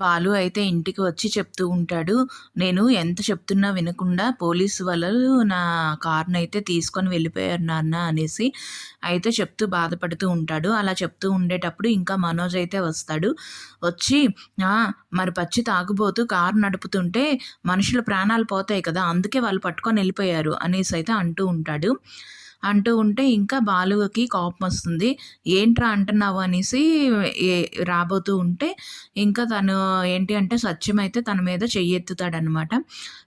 బాలు అయితే ఇంటికి వచ్చి చెప్తూ ఉంటాడు. నేను ఎంత చెప్తున్నా వినకుండా పోలీసు వాళ్ళు నా కార్‌నయితే తీసుకొని వెళ్ళిపోయారు నాన్న అనేసి. అయితే చెప్తూ బాధపడుతూ ఉంటాడు. అలా చెప్తూ ఉండేటప్పుడు ఇంకా మనోజ్ అయితే వస్తాడు. వచ్చి "ఆ! మరి పచ్చి తాగుబోతు కారు నడుపుతుంటే మనుషుల ప్రాణాలు పోతాయి కదా! అందుకే వాళ్ళు పట్టుకొని ఎళ్ళిపోయారు" అనేసైతే అంటూ ఉంటాడు. అంటూ ఉంటే ఇంకా బాలుకి కోపమొస్తుంది. ఏంట్రా అంటున్నావు అనేసి ఏ రాబోతూ ఉంటే ఇంకా తను ఏంటి అంటే సత్యం అయితే తన మీద చెయ్యెత్తుతాడనమాట.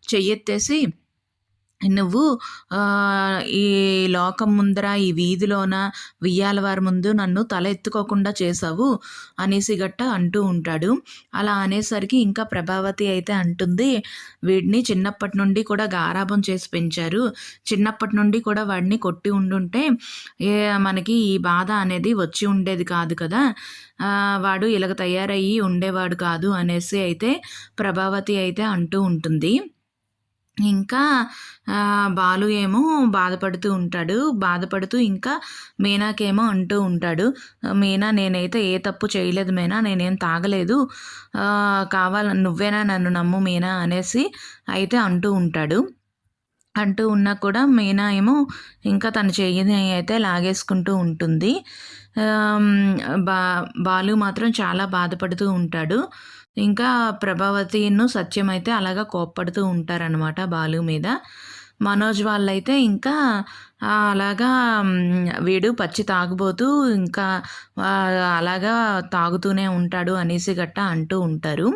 చెయ్యెత్తేసి నువ్వు ఈ లోకం ముందర, ఈ వీధిలోన వియ్యాల వారి ముందు నన్ను తల ఎత్తుకోకుండా చేశావు అనేసి గట్టా అంటూ ఉంటాడు. అలా అనేసరికి ఇంకా ప్రభావతి అయితే అంటుంది, వీడిని చిన్నప్పటి నుండి కూడా గారాబం చేసి పెంచారు. చిన్నప్పటి నుండి కూడా వాడిని కొట్టి ఉండుంటే ఏ మనకి ఈ బాధ అనేది వచ్చి ఉండేది కాదు కదా! వాడు ఇలాగ తయారయ్యి ఉండేవాడు కాదు అనేసి అయితే ప్రభావతి అయితే అంటూ ఉంటుంది. ఇంకా బాలు ఏమో బాధపడుతూ ఉంటాడు. బాధపడుతూ ఇంకా మీనాకేమో అంటూ ఉంటాడు. మీనా నేనైతే ఏ తప్పు చేయలేదు మీనా. నేనేం తాగలేదు. నువ్వేనా నన్ను నమ్ము మీనా అనేసి అయితే అంటూ ఉంటాడు. అంటూ ఉన్నా కూడా మీనా ఏమో ఇంకా తన చెయ్యిని అయితే లాగేసుకుంటూ ఉంటుంది. ఆహ్, బా బాలు మాత్రం చాలా బాధపడుతూ ఉంటాడు. ఇంకా ప్రభావతిను సత్యం అయితే అలాగా కోప్పడుతూ ఉంటారనమాట బాలు మీద. మనోజ్ వాళ్ళైతే ఇంకా అలాగా వీడు పచ్చి తాగుబోతూ ఇంకా అలాగా తాగుతూనే ఉంటాడు అనేసి గట్టా అంటూ ఉంటారు.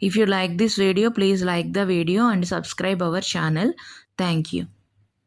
If you like this video please like the video and subscribe our channel. Thank you.